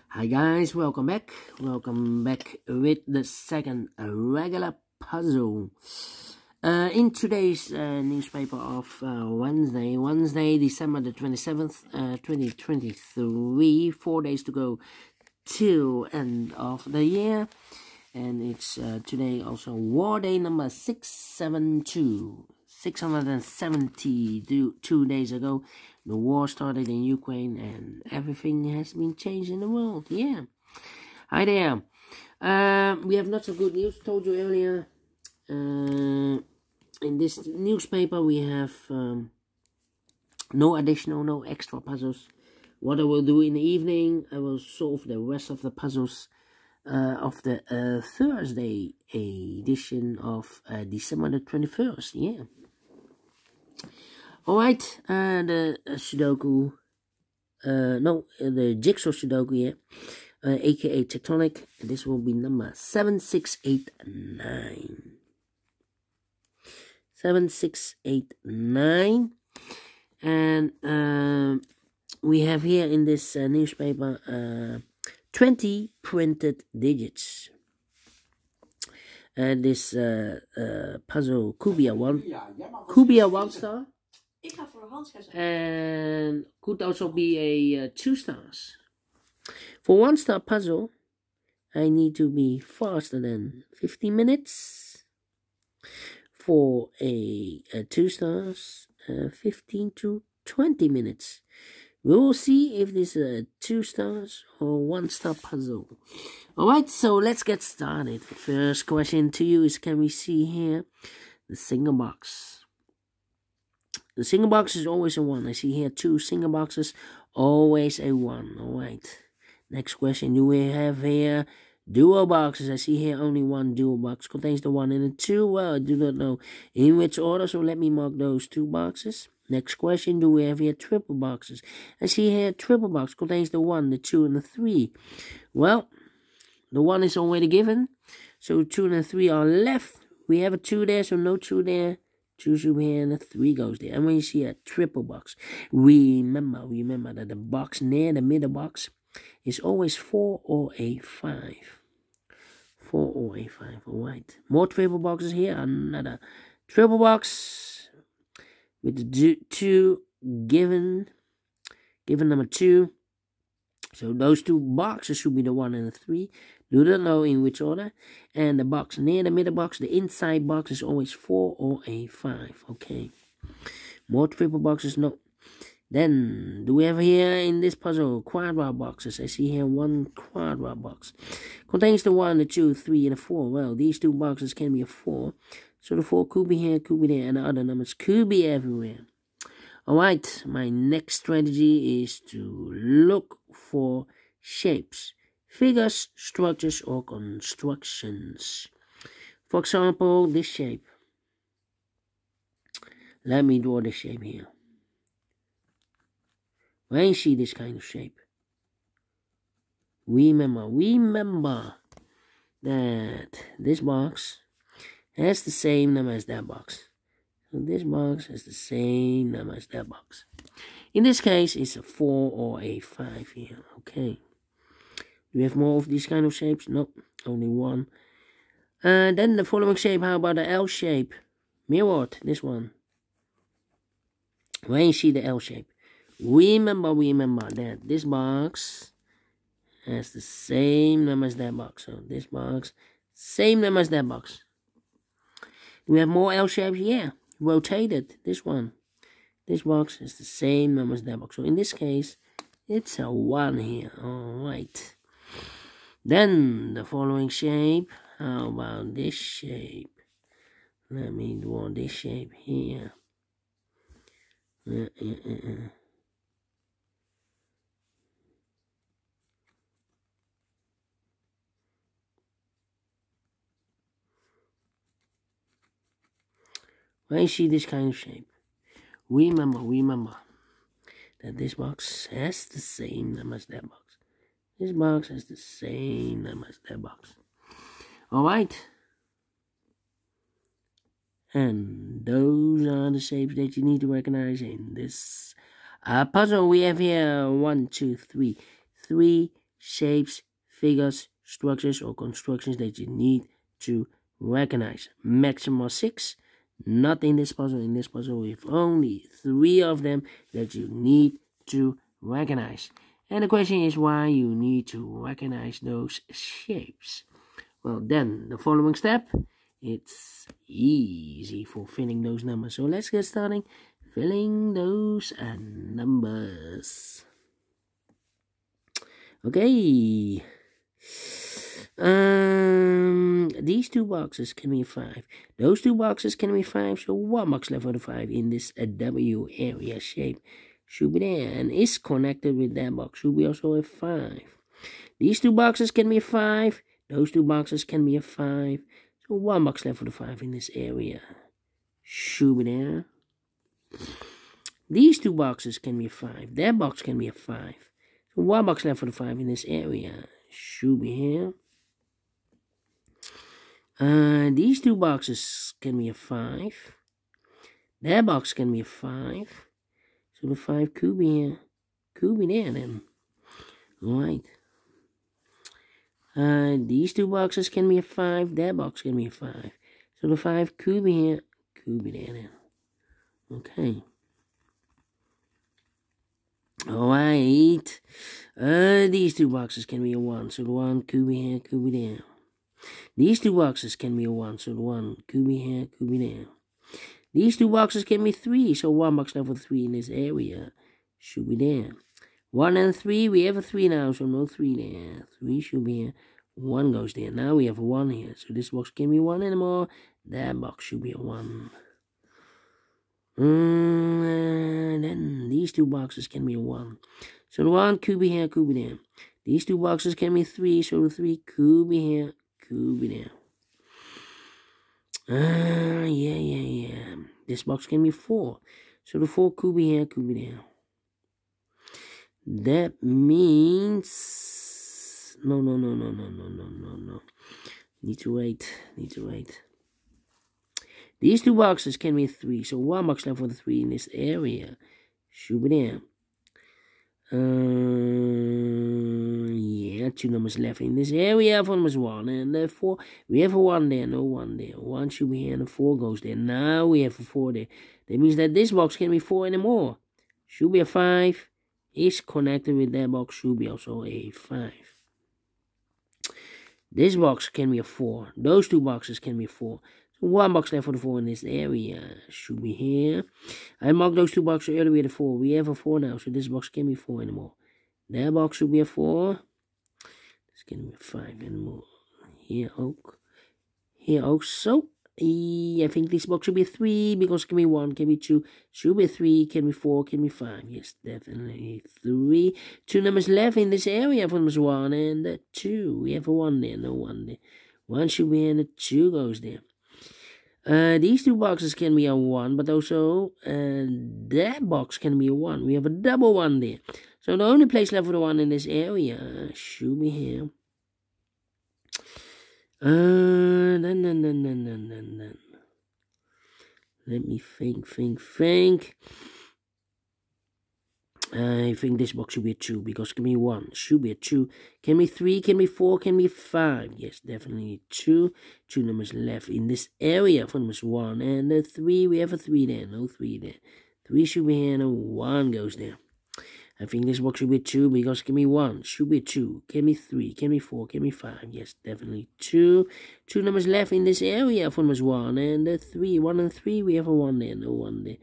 Hi guys, welcome back with the second regular puzzle. In today's newspaper of Wednesday, December the 27th, 2023, 4 days to go till end of the year, and it's today also war day number 672 days ago. The war started in Ukraine and everything has been changed in the world. Yeah. Hi there. We have lots of good news. Told you earlier. In this newspaper we have no extra puzzles. What I will do in the evening, I will solve the rest of the puzzles of the Thursday edition of December the 21st. Yeah. Alright, the Sudoku, the Jigsaw Sudoku, yeah, aka Tectonic. This will be number 7689. 7689. And we have here in this newspaper 20 printed digits. This puzzle could be a one star. And could also be a 2 stars. For 1 star puzzle, I need to be faster than 50 minutes. For a 2 stars, 15 to 20 minutes. We will see if this is a 2 stars or 1 star puzzle. Alright, so let's get started. First question to you is, can we see here the single box? The single box is always a 1. I see here 2 single boxes, always a 1. Alright. Next question. Do we have here dual boxes? I see here only 1 dual box. Contains the 1 and the 2. Well, I do not know in which order, so let me mark those 2 boxes. Next question. Do we have here triple boxes? I see here triple box. Contains the 1, the 2, and the 3. Well, the 1 is already given, so 2 and the 3 are left. We have a 2 there, so no 2 there. 2 should be here and the 3 goes there. And when you see a triple box, remember that the box near the middle box is always 4 or a 5. 4 or a 5, alright. More triple boxes here. Another triple box with the 2 given number 2. So those 2 boxes should be the 1 and the 3. Do not know in which order. And the box near the middle box, the inside box is always 4 or a 5. Okay. More triple boxes, no. Then, do we have here in this puzzle quadrat boxes? I see here 1 quadrat box. Contains the 1, the 2, 3, and the 4. Well, these 2 boxes can be a 4. So the 4 could be here, could be there, and the other numbers could be everywhere. Alright, my next strategy is to look for shapes, figures, structures, or constructions. For example, this shape. Let me draw this shape here. When you see this kind of shape, remember that this box has the same number as that box. So this box has the same number as that box. In this case, it's a 4 or a 5 here. Okay. Do we have more of these kind of shapes? Nope, only 1. Then the following shape, how about the L shape? Mirrored, this one. When you see the L shape, remember that this box has the same number as that box. So this box, same number as that box. Do we have more L shapes? Yeah. Rotated, this one. This box is the same number as that box. So in this case, it's a 1 here. Alright. Then the following shape. How about this shape? Let me draw this shape here. When you see this kind of shape, remember that this box has the same number as that box. This box has the same number as that box. Alright. And those are the shapes that you need to recognize in this puzzle. We have here 1, 2, 3. 3 shapes, figures, structures, or constructions that you need to recognize. Maximum of 6. Not in this puzzle. In this puzzle, we have only 3 of them that you need to recognize. And the question is why you need to recognize those shapes. Well, then the following step, it's easy for filling those numbers. So let's get started filling those numbers. Okay. These 2 boxes can be 5. Those 2 boxes can be 5. So 1 box left for the 5 in this W area shape should be there and is connected with that box. Should be also a 5. These 2 boxes can be 5. Those 2 boxes can be a 5. So 1 box left for the 5 in this area should be there. These 2 boxes can be a 5. That box can be a 5. So 1 box left for the 5 in this area should be here. These 2 boxes can be a 5. That box can be a 5. So the 5 could be here. Could be there then. Alright. These 2 boxes can be a 5. That box can be a 5. So the 5 could be here. Could be there then. Okay. Alright. These 2 boxes can be a 1. So the 1 could be here. Could be there. These 2 boxes can be a 1. So the 1 could be here. Could be there. These 2 boxes can be 3. So 1 box left for 3 in this area should be there. 1 and 3, we have a 3 now, so no 3 there. 3 should be here. 1 goes there. Now we have a 1 here. So this box can be 1 anymore. That box should be a 1. Then these 2 boxes can be a 1. So the 1 could be here, could be there. These 2 boxes can be 3, so the 3 could be here, could be there. Yeah. This box can be 4. So the 4 could be here, could be there. That means... No. Need to wait. These 2 boxes can be 3. So 1 box left for the 3 in this area should be there. Yeah, 2 numbers left in this area. 4 numbers 1 and 4. We have a 1 there, no 1 there. 1 should be here and a 4 goes there. Now we have a 4 there. That means that this box can be 4 anymore. Should be a 5. Is connected with that box. Should be also a 5. This box can be a 4. Those 2 boxes can be 4. So 1 box left for the 4 in this area should be here. I marked those 2 boxes earlier with a 4. We have a 4 now, so this box can't be 4 anymore. That box should be a 4. This can be a 5 anymore. Here ook. So I think this box should be a 3 because it can be 1, can be 2, should be a 3, can be 4, can be 5. Yes, definitely 3. 2 numbers left in this area for numbers 1 and 2. We have a 1 there, no 1 there. 1 should be here and a 2 goes there. These 2 boxes can be a 1, but also that box can be a 1. We have a double 1 there. So the only place left for the 1 in this area should be here. Then. Let me think. I think this box should be a 2 because it can be 1. Should be a 2. Can be 3, can be 4, can be 5. Yes, definitely 2. 2 numbers left in this area for numbers 1 and 3. We have a 3 there. No 3 there. 3 should be here and a 1 goes there. I think this box should be 2 because it can be 1. Should be 2. Can be 3. Can be 4. Can be 5. Yes, definitely 2. 2 numbers left in this area for numbers 1 and 3. 1 and 3. We have a 1 there. No 1 there.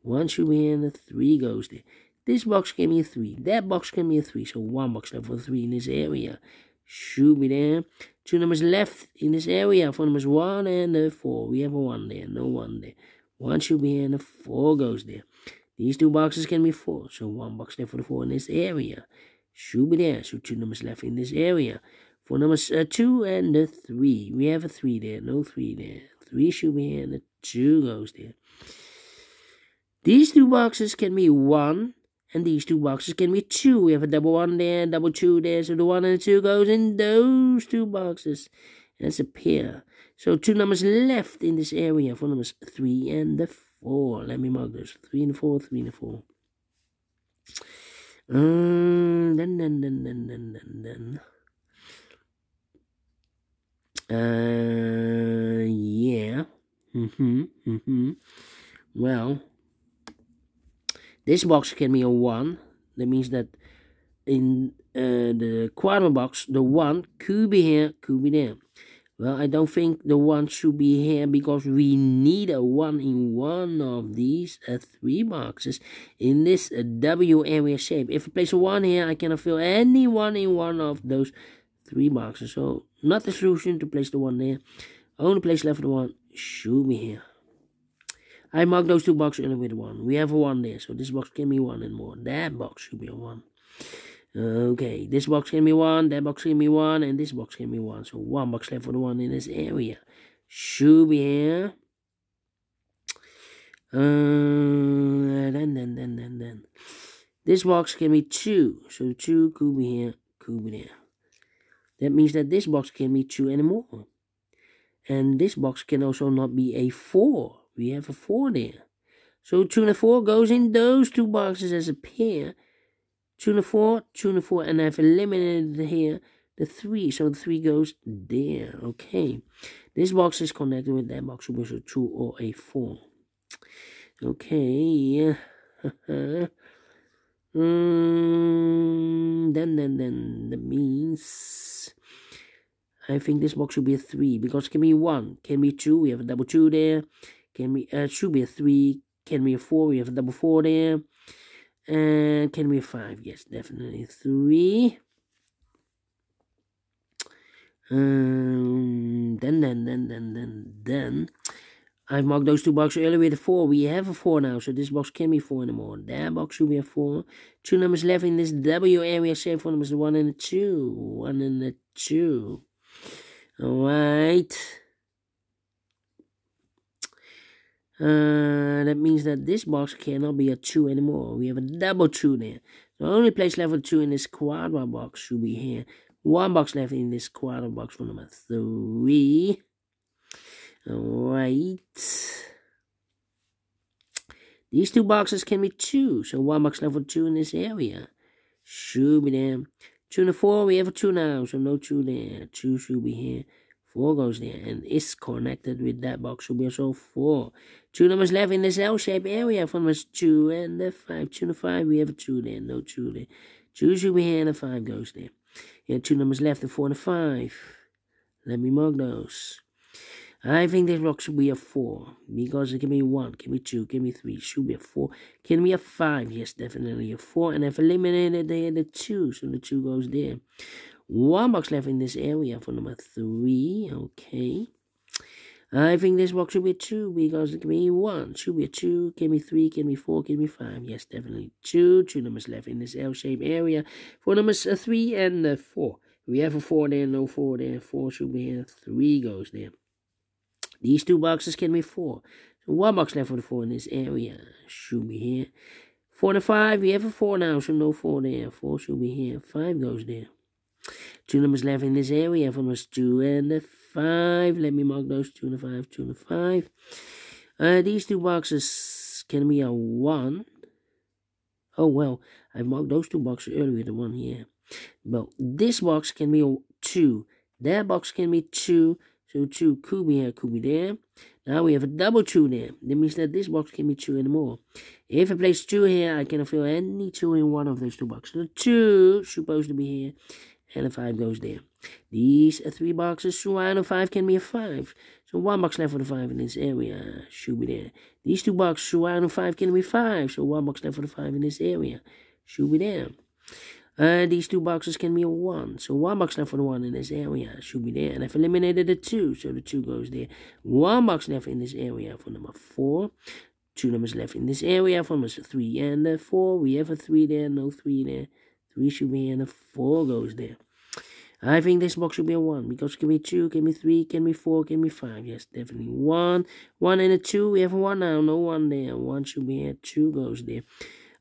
1 should be here and a 3 goes there. This box can be a 3. That box can be a 3. So 1 box left for 3 in this area should be there. 2 numbers left in this area for numbers 1 and 4. We have a 1 there. No 1 there. 1 should be here and a 4 goes there. These 2 boxes can be 4. So 1 box left for the 4 in this area should be there. So 2 numbers left in this area. For numbers 2 and 3. We have a 3 there. No 3 there. 3 should be here and a 2 goes there. These 2 boxes can be 1. And these 2 boxes can be 2. We have a double 1 there, double 2 there. So the 1 and the 2 goes in those 2 boxes. And that's a pair. So 2 numbers left in this area for numbers 3 and 4. Let me mark those. 3 and 4, 3 and 4. Then. Yeah. Well, this box can be a 1. That means that in the quarter box, the 1 could be here, could be there. Well, I don't think the 1 should be here because we need a 1 in one of these 3 boxes in this W area shape. If I place a 1 here, I cannot fill any 1 in one of those 3 boxes. So, not the solution to place the 1 there. Only place left for the 1 should be here. I marked those 2 boxes earlier with 1. We have a 1 there, so this box can be 1 and more. That box should be a 1. Okay, this box can be 1, that box can be 1, and this box can be 1. So 1 box left for the 1 in this area. Should be here. Then. This box can be 2. So 2 could be here, could be there. That means that this box can be 2 anymore. And this box can also not be a 4. We have a 4 there. So 2 and a 4 goes in those 2 boxes as a pair. 2 and a 4, 2 and a 4, and I've eliminated here the 3. So the 3 goes there. Okay. This box is connected with that box, which is a 2 or a 4. Okay. Then that means I think this box should be a 3 because it can be 1, can be 2. We have a double 2 there. Can be should be a 3. Can be a 4. We have a double 4 there. And can be a 5. Yes, definitely 3. Then I've marked those 2 boxes earlier with a 4. We have a 4 now, so this box can be 4 anymore. That box should be a 4. 2 numbers left in this W area. Save for numbers 1 and a 2. 1 and a 2. Alright. That means that this box cannot be a 2 anymore. We have a double 2 there. The only place left for 2 in this quadra box should be here. 1 box left in this quadra box for number 3. Alright. These 2 boxes can be 2. So 1 box left for 2 in this area. Should be there. 2 and a 4, we have a 2 now. So no 2 there. 2 should be here. 4 goes there and is connected with that box. Should be also 4. 2 numbers left in this L-shaped area for numbers 2 and the 5. 2 and 5, we have a 2 there. No 2 there. 2 should be here and a 5 goes there. Here 2 numbers left, the 4 and a 5. Let me mark those. I think this box should be a 4 because it can be 1, can be 2, can be 3, should be a 4, can be a 5. Yes, definitely a 4. And I've eliminated the 2, so the 2 goes there. 1 box left in this area for number 3. Okay. I think this box should be a 2 because it can be 1. Should be a 2. Can be 3. Can be 4. Can be 5. Yes, definitely 2. 2 numbers left in this L-shaped area for numbers 3 and 4. We have a 4 there. No 4 there. 4 should be here. 3 goes there. These 2 boxes can be 4. So 1 box left for the 4 in this area. Should be here. 4 and 5. We have a 4 now. So no 4 there. 4 should be here. 5 goes there. 2 numbers left in this area for numbers 2 and 5. Let me mark those 2 and 5, 2 and 5. These 2 boxes can be a 1. Oh, well, I marked those 2 boxes earlier with the 1 here. Well, this box can be a 2. That box can be 2. So 2 could be here, could be there. Now we have a double 2 there. That means that this box can be 2 anymore. If I place 2 here, I cannot fill any 2 in one of those 2 boxes. So 2 is supposed to be here. And a 5 goes there. These 3 boxes, so 1 and 5 can be a 5. So 1 box left for the 5 in this area. Should be there. These 2 boxes, so 1 and 5 can be 5. So 1 box left for the 5 in this area. Should be there. These 2 boxes can be a 1. So 1 box left for the 1 in this area. Should be there. And I've eliminated the 2. So the 2 goes there. 1 box left in this area for number 4. 2 numbers left in this area for numbers 3 and 4. We have a 3 there. No 3 there. 3 should be here and a 4 goes there. I think this box should be a 1 because it can be 2, can be 3, can be 4, can be 5. Yes, definitely 1. 1 and a 2. We have a 1 now. No 1 there. 1 should be here. 2 goes there.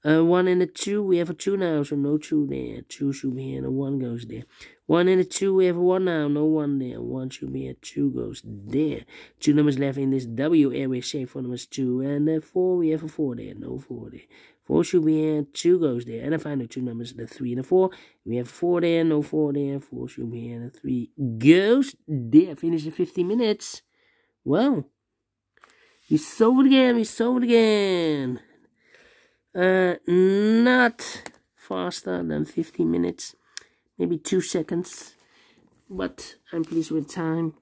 1 and a 2. We have a 2 now. So no 2 there. 2 should be here and a 1 goes there. 1 and a 2. We have a 1 now. No 1 there. 1 should be here. 2 goes there. 2 numbers left in this W area shape for numbers 2 and 4. We have a 4 there. No 4 there. 4 should be here, 2 goes there. And I find the 2 numbers, the 3 and the 4. We have 4 there, no 4 there. 4 should be here, and the 3 goes there. Finish in 15 minutes. Well, we solved it again. Not faster than 15 minutes. Maybe 2 seconds. But I'm pleased with time.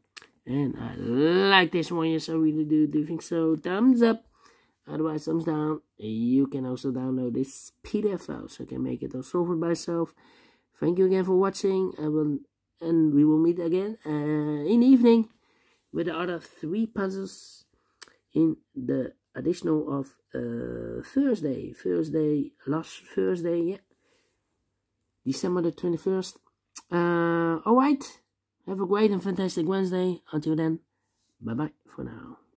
And I like this one, yes, I really do think so. Thumbs up. Otherwise, thumbs down. You can also download this PDF file, so you can make it or solve it by yourself. Thank you again for watching. And we will meet again in the evening with the other 3 puzzles in the additional of Thursday, last Thursday, yeah, December the 21st. Alright, have a great and fantastic Wednesday. Until then, bye bye for now.